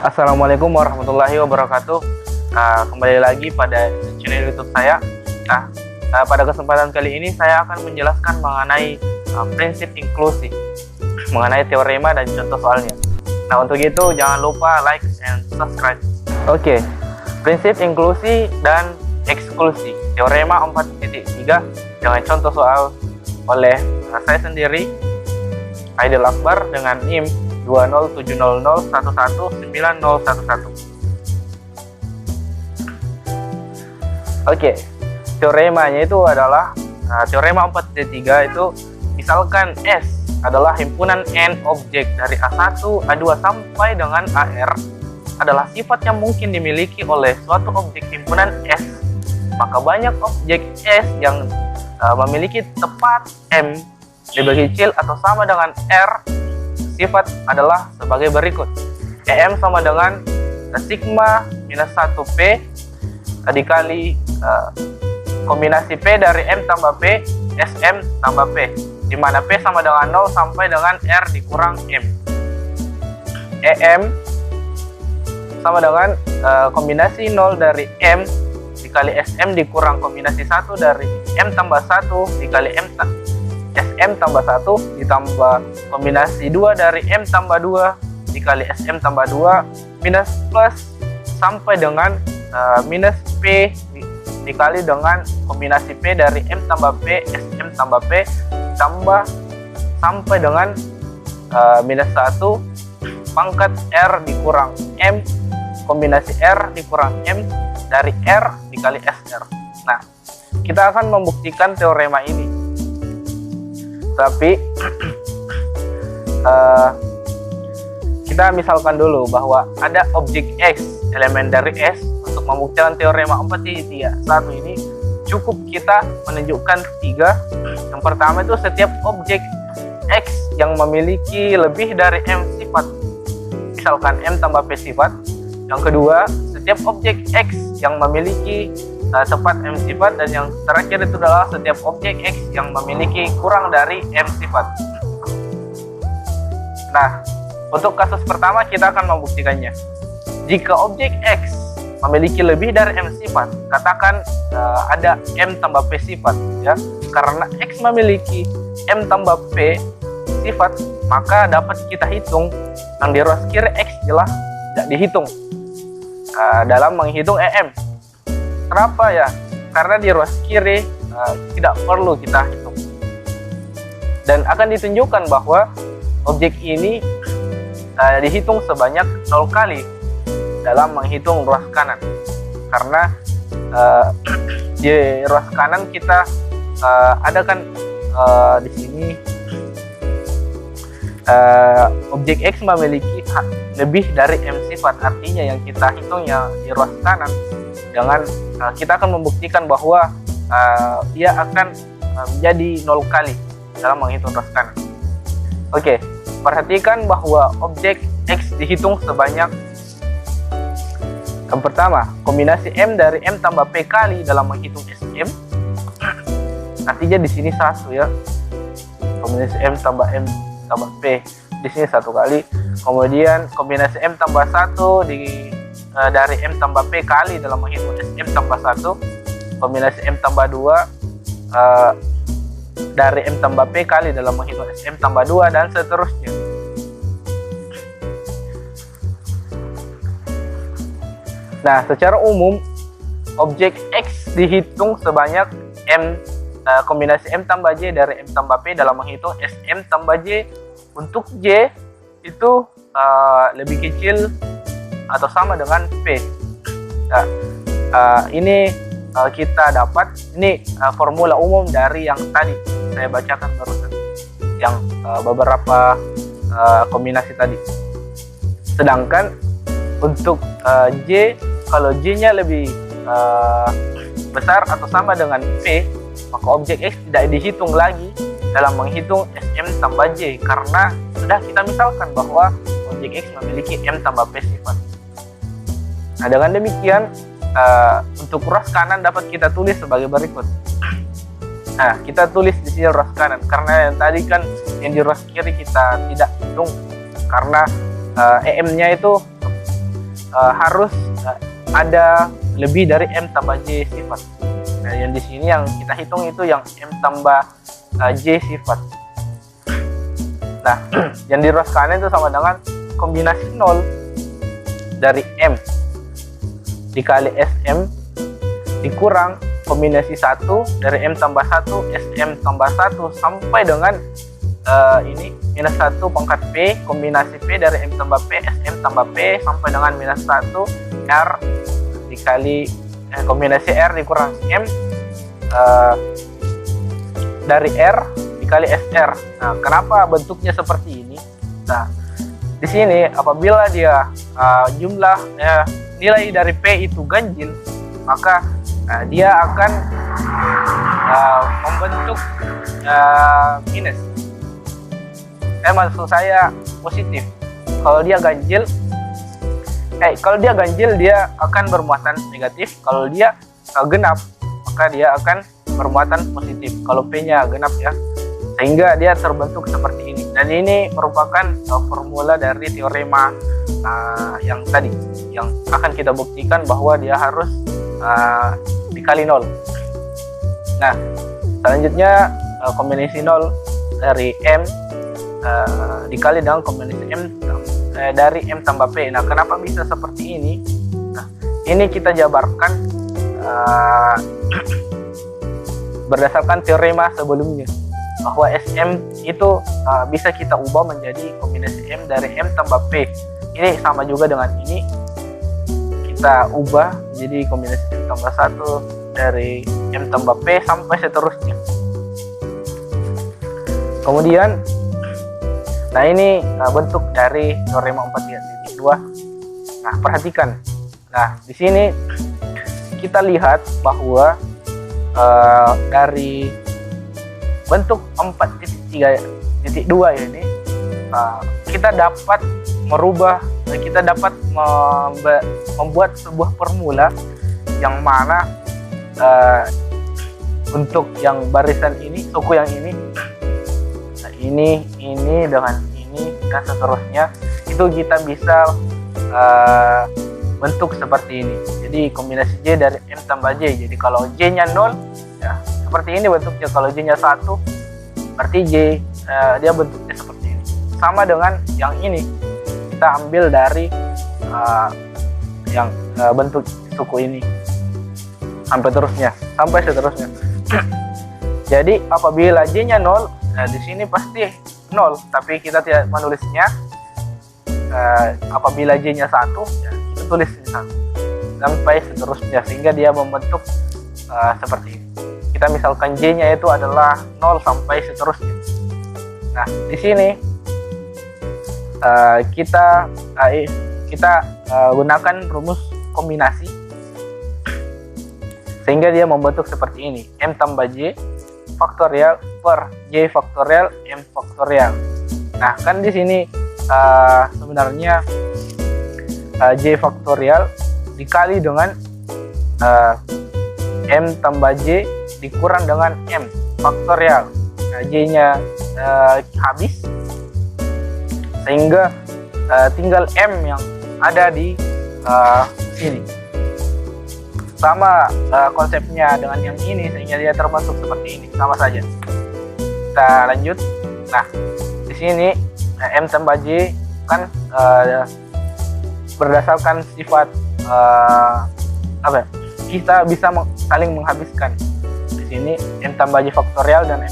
Assalamualaikum warahmatullahi wabarakatuh. Kembali lagi pada channel YouTube saya. Pada kesempatan kali ini saya akan menjelaskan mengenai prinsip inklusi, mengenai teorema dan contoh soalnya. Nah, untuk itu jangan lupa like and subscribe. Oke, prinsip inklusi dan eksklusi, teorema 4.3 dengan contoh soal oleh saya sendiri, Aidil Akbar, dengan NIM 20700119011. Oke, teoremanya itu adalah teorema 4.3 itu misalkan S adalah himpunan N objek dari A1, A2 sampai dengan AR adalah sifat yang mungkin dimiliki oleh suatu objek himpunan S, maka banyak objek S yang memiliki tepat M lebih kecil atau sama dengan R sifat adalah sebagai berikut. EM sama dengan sigma minus 1P dikali kombinasi P dari M tambah P, SM tambah P, di mana P sama dengan 0 sampai dengan R dikurang M. EM sama dengan kombinasi 0 dari M dikali SM dikurang kombinasi 1 dari M tambah 1 dikali SM tambah 1 ditambah kombinasi 2 dari M tambah 2 dikali SM tambah 2 minus plus sampai dengan minus P dikali dengan kombinasi P dari M tambah P, SM tambah P tambah sampai dengan minus 1 pangkat R dikurang M kombinasi R dikurang M dari R dikali SR. Nah, kita akan membuktikan teorema ini. Tapi kita misalkan dulu bahwa ada objek X, elemen dari S. Untuk membuktikan teorema 4.3 ini cukup kita menunjukkan 3. Yang pertama itu setiap objek X yang memiliki lebih dari M sifat, misalkan M tambah P sifat. Yang kedua, setiap objek X yang memiliki tepat M sifat, dan yang terakhir itu adalah setiap objek X yang memiliki kurang dari M sifat. Nah, untuk kasus pertama kita akan membuktikannya. Jika objek X memiliki lebih dari M sifat, katakan ada M tambah P sifat, ya. Karena X memiliki M tambah P sifat, maka dapat kita hitung yang di ruas kiri X jelas tidak dihitung dalam menghitung EM. Kenapa ya? Karena di ruas kiri tidak perlu kita hitung. Dan akan ditunjukkan bahwa objek ini dihitung sebanyak 0 kali dalam menghitung ruas kanan. Karena di ruas kanan kita ada kan di sini objek X memiliki lebih dari M sifat, artinya yang kita hitung ya di ruas kanan. Dengan kita akan membuktikan bahwa dia akan menjadi 0 kali dalam menghitung ruas kanan. Oke, perhatikan bahwa objek X dihitung sebanyak, yang pertama, kombinasi M dari M tambah P kali dalam menghitung SM. Artinya di sini 1 ya. Kombinasi M tambah P di sini 1 kali. Kemudian kombinasi M tambah 1 dari M tambah P kali dalam menghitung SM tambah 1, kombinasi M tambah 2 dari M tambah P kali dalam menghitung SM tambah 2, dan seterusnya. Nah, secara umum objek X dihitung sebanyak M kombinasi M tambah J dari M tambah P dalam menghitung SM tambah J. Untuk J itu lebih kecil atau sama dengan P. Nah, ini kita dapat, ini formula umum dari yang tadi saya bacakan barusan, yang beberapa kombinasi tadi. Sedangkan untuk J, kalau J-nya lebih besar atau sama dengan P, maka objek X tidak dihitung lagi dalam menghitung SM tambah J, karena sudah kita misalkan bahwa objek X memiliki M tambah P sifat. Nah, dengan demikian untuk ruas kanan dapat kita tulis sebagai berikut. Nah, kita tulis di sini ruas kanan, karena yang tadi kan yang di ruas kiri kita tidak hitung, karena EM-nya itu harus ada lebih dari M tambah J sifat. Nah, yang di sini yang kita hitung itu yang M tambah J sifat. Nah, yang di ruas kanan itu sama dengan kombinasi 0 dari M dikali SM dikurang kombinasi 1 dari M tambah 1 SM tambah 1 sampai dengan ini minus 1 pangkat P kombinasi P dari M tambah P SM tambah P sampai dengan minus 1 R dikali kombinasi R dikurang M dari R dikali SR. Nah, kenapa bentuknya seperti ini? Nah, di sini apabila dia jumlah nilai dari P itu ganjil, maka dia akan membentuk minus. Maksud saya positif. Kalau dia ganjil, dia akan bermuatan negatif. Kalau dia genap, maka dia akan bermuatan positif. Kalau P-nya genap ya, sehingga dia terbentuk seperti ini. Dan ini merupakan formula dari teorema yang tadi, yang akan kita buktikan bahwa dia harus dikali 0. Nah, selanjutnya kombinasi 0 dari M dikali dengan kombinasi M dari M tambah P. Nah, kenapa bisa seperti ini? Nah, ini kita jabarkan berdasarkan teorema sebelumnya, bahwa SM itu bisa kita ubah menjadi kombinasi M dari M tambah P. Ini sama juga dengan ini, kita ubah jadi kombinasi M tambah 1 dari M tambah P sampai seterusnya. Kemudian, nah ini bentuk dari teorema 4.2. Nah, perhatikan. Nah, di sini kita lihat bahwa dari bentuk 4.3.2 ini kita dapat membuat sebuah formula yang mana untuk yang barisan ini, suku yang ini, ini dengan ini dan seterusnya, itu kita bisa bentuk seperti ini. Jadi kombinasi J dari M tambah J. Jadi kalau J-nya 0 ya seperti ini bentuknya. Kalau J-nya 1 berarti J dia bentuknya seperti ini. Sama dengan yang ini, kita ambil dari yang bentuk suku ini sampai seterusnya. Jadi apabila J-nya 0, nah di sini pasti 0, tapi kita tidak menulisnya. Apabila J-nya 1, ya kita tulis ini 1 sampai seterusnya, sehingga dia membentuk seperti ini. Kita misalkan J-nya itu adalah 0 sampai seterusnya. Nah, di sini kita gunakan rumus kombinasi sehingga dia membentuk seperti ini. M tambah J faktorial per J faktorial M faktorial. Nah, kan di sini sebenarnya J faktorial dikali dengan M tambah J dikurang dengan M faktorial. Nah, J-nya habis, sehingga tinggal M yang ada di sini. Sama konsepnya dengan yang ini, sehingga dia terbentuk seperti ini, sama saja. Kita lanjut. Nah, di sini M tambah J kan berdasarkan sifat kita bisa saling menghabiskan. Di sini M tambah J faktorial dan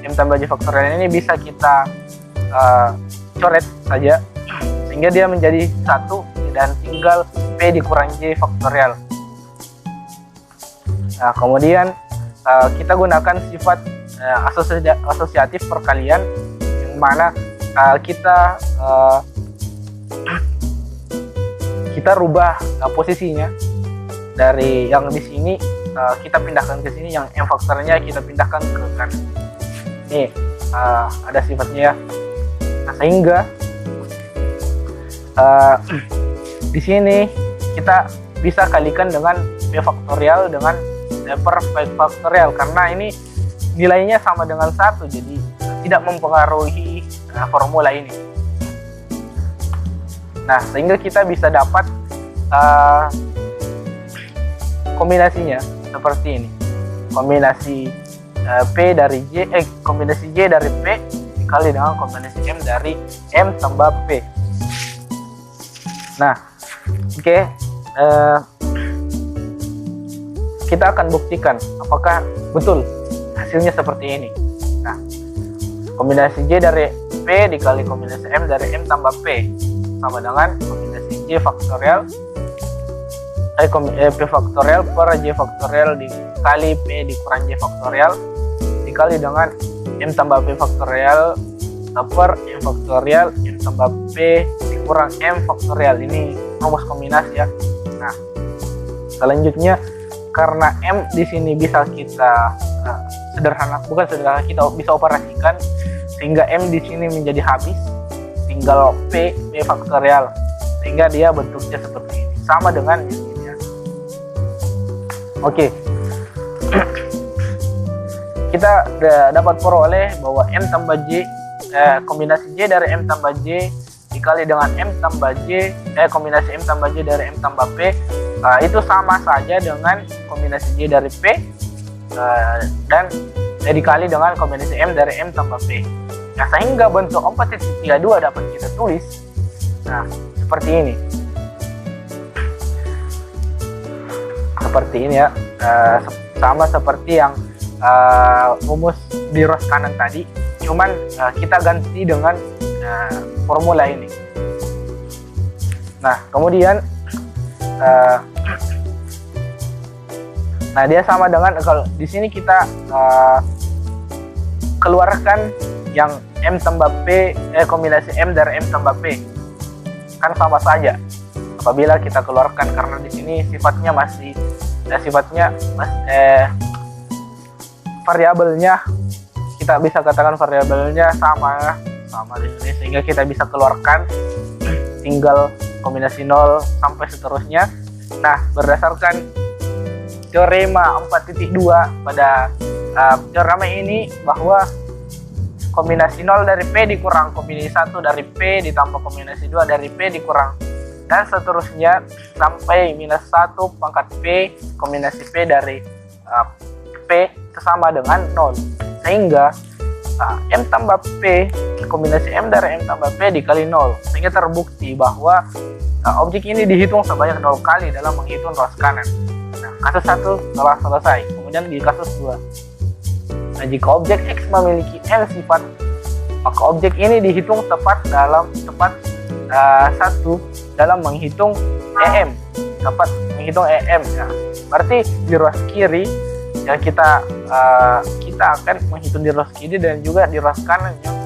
M tambah J faktorial ini bisa kita coret saja sehingga dia menjadi 1 dan tinggal P dikurang J faktorial. Nah, kemudian kita gunakan sifat asosiatif perkalian, yang mana kita rubah posisinya dari yang di sini, kita pindahkan ke sini, yang M faktornya kita pindahkan ke kanan. Ini ada sifatnya ya. Nah, sehingga di sini kita bisa kalikan dengan P faktorial dengan per P faktorial, karena ini nilainya sama dengan 1, jadi tidak mempengaruhi formula ini. Nah, sehingga kita bisa dapat uh, kombinasinya seperti ini. Kombinasi kombinasi J dari P dikali dengan kombinasi M dari M tambah P. Nah, oke. Kita akan buktikan apakah betul hasilnya seperti ini. Nah, kombinasi J dari P dikali kombinasi M dari M tambah P sama dengan kombinasi J faktorial P faktorial per J faktorial dikali P dikurang J faktorial dikali dengan M tambah P faktorial per M faktorial M tambah P dikurang M faktorial. Ini rumus kombinasi ya. Nah, selanjutnya karena M di sini bisa kita kita bisa operasikan sehingga M di sini menjadi habis, tinggal P faktorial sehingga dia bentuknya seperti ini, sama dengan yang ini ya. Oke. Kita dapat peroleh bahwa M tambah J kombinasi J dari M tambah J dikali dengan M tambah J kombinasi M tambah J dari M tambah P itu sama saja dengan kombinasi J dari P dan dikali dengan kombinasi M dari M tambah P. Nah, sehingga bentuk 4.32 dapat kita tulis seperti ini. Seperti ini ya, sama seperti yang rumus di ros kanan tadi, cuman kita ganti dengan formula ini. Nah, kemudian dia sama dengan kalau di sini kita keluarkan yang M tambah P kombinasi M dari M tambah P, kan sama saja apabila kita keluarkan, karena di sini sifatnya masih variabelnya kita bisa katakan variabelnya sama di sini, sehingga kita bisa keluarkan tinggal kombinasi 0 sampai seterusnya. Nah, berdasarkan teorema 4.2 pada teorema ini bahwa kombinasi 0 dari P dikurang kombinasi 1 dari P ditambah kombinasi 2 dari P dikurang dan seterusnya sampai minus 1 pangkat P kombinasi P dari P sama dengan 0, sehingga M tambah P kombinasi M dari M tambah P dikali 0, sehingga terbukti bahwa objek ini dihitung sebanyak 0 kali dalam menghitung ros kanan. Nah, kasus 1 telah selesai. Kemudian di kasus 2. Nah, jika objek X memiliki N sifat, maka objek ini dihitung tepat 1 dalam menghitung EM. Dapat menghitung EM ya. Berarti di ros kiri yang kita akan menghitung di ros kiri dan juga di ros kanan yang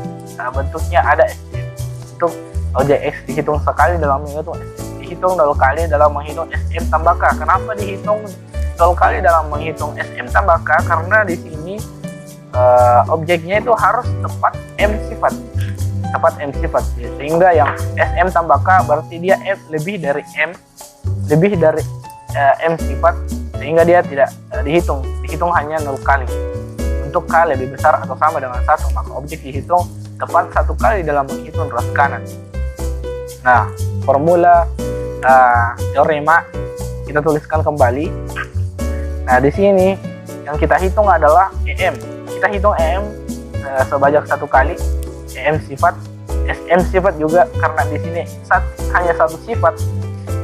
bentuknya ada SM. Untuk objek X dihitung sekali dalam menghitung SM. Dihitung 0 kali dalam menghitung SM tambah K. Kenapa dihitung 0 kali dalam menghitung SM tambah K? Karena di sini objeknya itu harus tepat M sifat. Sehingga yang SM tambah K berarti dia lebih dari M sifat, sehingga dia tidak dihitung hanya 0 kali. Untuk K lebih besar atau sama dengan 1, maka objek dihitung tepat 1 kali dalam menghitung ros kanan. Nah, formula teorema kita tuliskan kembali. Nah, di sini yang kita hitung adalah EM. Kita hitung EM sebanyak 1 kali, EM sifat, SM sifat juga, karena di sini hanya 1 sifat,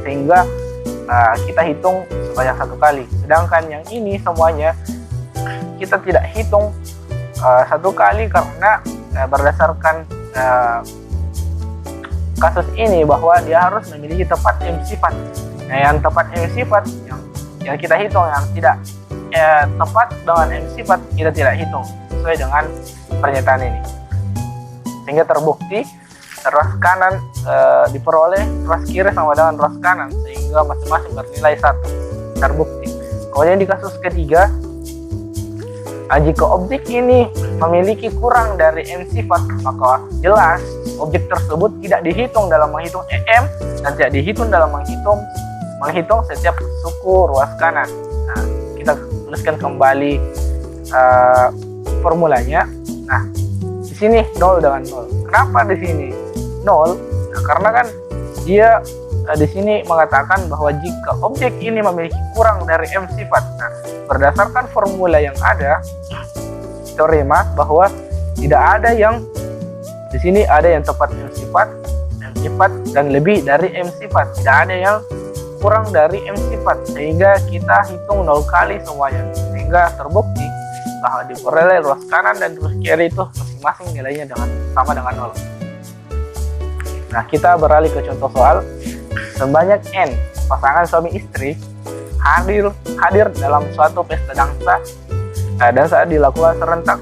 sehingga kita hitung sebanyak 1 kali. Sedangkan yang ini semuanya kita tidak hitung 1 kali karena berdasarkan kasus ini bahwa dia harus memiliki tepat M sifat. Nah, yang tepat M sifat yang kita hitung, yang tidak tepat dengan M sifat kita tidak hitung sesuai dengan pernyataan ini, sehingga terbukti ros kanan diperoleh, ros kiri sama dengan ros kanan, sehingga masing-masing bernilai 1, terbukti. Kemudian di kasus ketiga, jika objek ini memiliki kurang dari M sifat, maka jelas objek tersebut tidak dihitung dalam menghitung EM dan tidak dihitung dalam menghitung setiap suku ruas kanan. Nah, kita tuliskan kembali formulanya. Nah, di sini 0 dengan 0. Kenapa di sini 0? Nah, karena kan dia di sini mengatakan bahwa jika objek ini memiliki kurang dari M sifat. Nah, berdasarkan formula yang ada, teorema bahwa tidak ada yang di sini ada yang tepat M sifat dan lebih dari M sifat. Tidak ada yang kurang dari M sifat, sehingga kita hitung 0 kali semuanya, sehingga terbukti bahwa diperoleh ruas kanan dan ruas kiri itu masing-masing nilainya sama dengan 0. Nah, kita beralih ke contoh soal. Sebanyak N pasangan suami istri hadir dalam suatu pesta dansa, dan saat dilakukan serentak,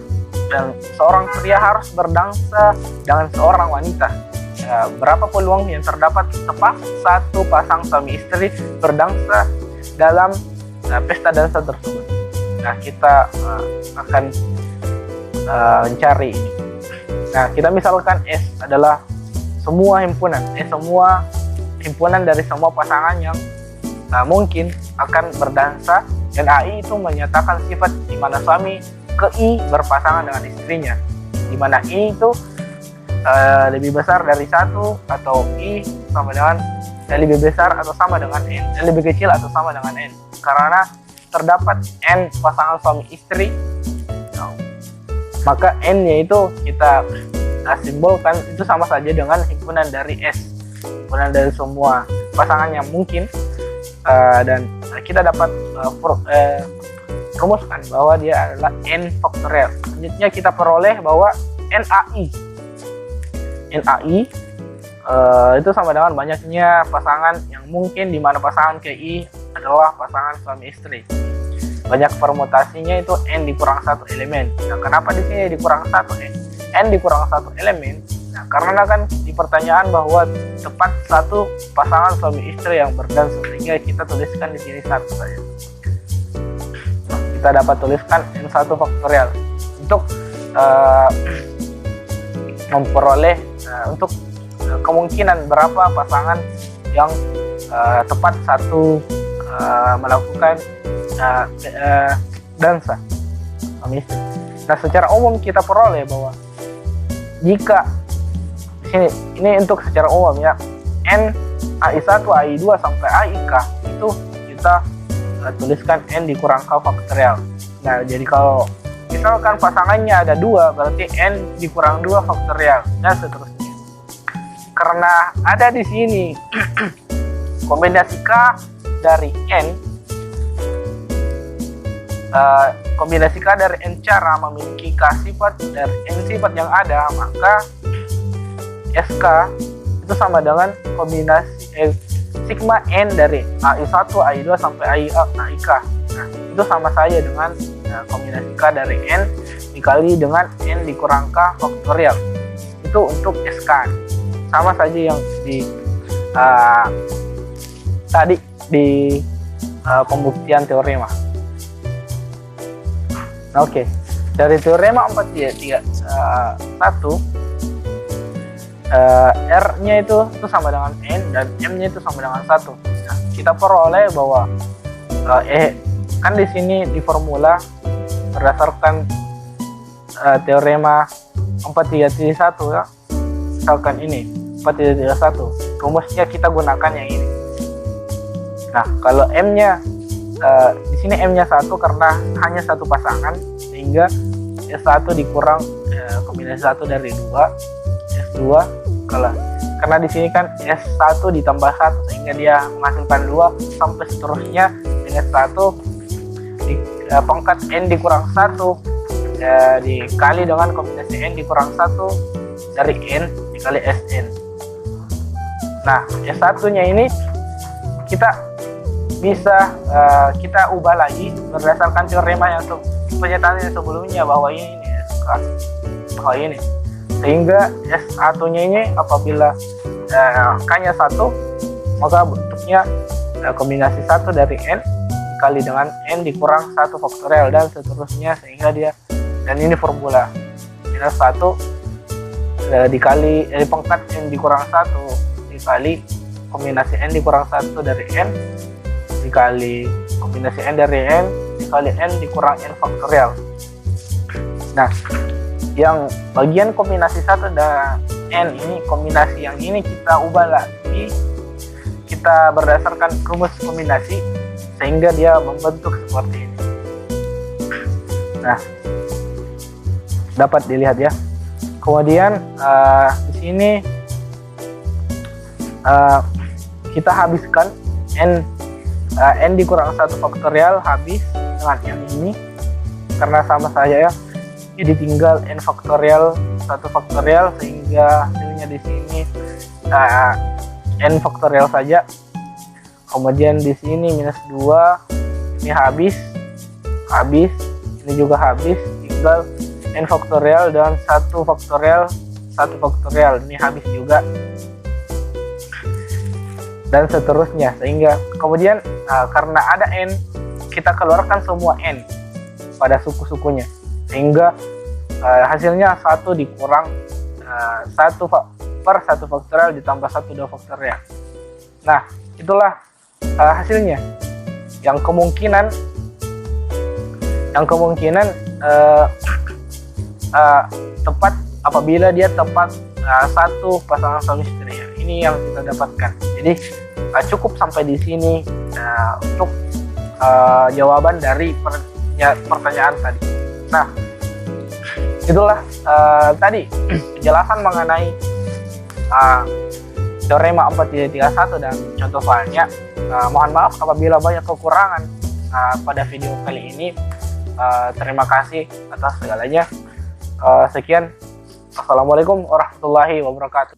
dan seorang pria harus berdangsa dengan seorang wanita. Berapa peluang yang terdapat tepat satu pasang suami istri berdangsa dalam pesta dansa tersebut? Nah, kita akan mencari ini. Nah, kita misalkan S adalah semua himpunan dari semua pasangan yang mungkin akan berdansa, dan AI itu menyatakan sifat di mana suami ke I berpasangan dengan istrinya, di mana I itu lebih besar dari 1, atau I sama dengan lebih besar atau sama dengan N, dan lebih kecil atau sama dengan N. Karena terdapat N pasangan suami istri, maka N-nya itu kita simbolkan itu sama saja dengan himpunan dari S, himpunan dari semua pasangan yang mungkin, dan kita dapat rumuskan bahwa dia adalah N faktorial. Selanjutnya kita peroleh bahwa NAI itu sama dengan banyaknya pasangan yang mungkin, di mana pasangan KI adalah pasangan suami istri. Banyak permutasinya itu N dikurang 1 elemen. Nah, kenapa di sini dikurang 1 N dikurang 1 elemen? Nah, karena kan di pertanyaan bahwa tepat satu pasangan suami istri yang berdansa, sehingga kita tuliskan di sini 1 saja. Nah, kita dapat tuliskan N1 faktorial untuk memperoleh untuk kemungkinan berapa pasangan yang tepat satu melakukan dansa suami istri. Nah, secara umum kita peroleh bahwa jika ini untuk secara umum ya, N AI1, AI2 sampai AIK itu kita tuliskan N dikurang K faktorial. Nah, jadi kalau misalkan pasangannya ada 2, berarti N dikurang 2 faktorial, dan seterusnya. Karena ada di sini kombinasi K dari N, kombinasi K dari N cara memiliki K sifat dari N sifat yang ada, maka SK itu sama dengan kombinasi sigma N dari AI1, AI2 sampai AIK. Nah, itu sama saja dengan kombinasi K dari N dikali dengan N dikurang K faktorial. Itu untuk SK. Sama saja yang di tadi di pembuktian teorema. Oke, dari teorema 431 R-nya itu sama dengan N, dan M-nya itu sama dengan 1. Nah, kita peroleh bahwa kan di sini di formula berdasarkan teorema 431 ya. Misalkan ini 431, rumusnya kita gunakan yang ini. Nah, kalau M-nya di sini M-nya 1 karena hanya satu pasangan, sehingga S1 dikurang kombinasi 1 dari 2, S2 karena di sini kan S1 ditambah 1 sehingga dia menghasilkan 2 sampai seterusnya dengan 1 di pangkat N dikurang 1 dikali dengan kombinasi N dikurang 1 dari N dikali Sn. Nah, S1-nya ini kita bisa kita ubah lagi berdasarkan teorema yang pernyataan yang sebelumnya bahwa ini SK, bahwa ini, sehingga S1-nya ini apabila K-nya 1, maka bentuknya kombinasi 1 dari N dikali dengan N dikurang 1 faktorial, dan seterusnya, sehingga dia, dan ini formula minus 1 dikali pangkat N dikurang 1 dikali kombinasi N dikurang 1 dari N dikali kombinasi N dari N dikali N dikurang N faktorial. Nah, yang bagian kombinasi 1 dan N ini, kombinasi yang ini kita ubah lagi, kita berdasarkan rumus kombinasi sehingga dia membentuk seperti ini. Nah, dapat dilihat ya. Kemudian di sini kita habiskan n dikurang 1 faktorial habis dengan yang ini karena sama saja ya. Jadi tinggal n faktorial 1 faktorial sehingga hasilnya di sini n faktorial saja. Kemudian di sini minus 2, ini habis, ini juga habis, tinggal n faktorial dan 1 faktorial, ini habis juga, dan seterusnya. Sehingga kemudian karena ada n, kita keluarkan semua n pada suku-sukunya, sehingga hasilnya 1 dikurang 1 per 1 faktorial ditambah 1 2 faktorial. Nah, itulah hasilnya yang kemungkinan tepat apabila dia tepat satu pasangan suami istri. Ini yang kita dapatkan. Jadi cukup sampai di sini untuk jawaban dari pertanyaan tadi. Nah, itulah tadi penjelasan mengenai teorema 4.31 dan contoh soalnya. Mohon maaf apabila banyak kekurangan pada video kali ini. Terima kasih atas segalanya. Sekian. Assalamualaikum warahmatullahi wabarakatuh.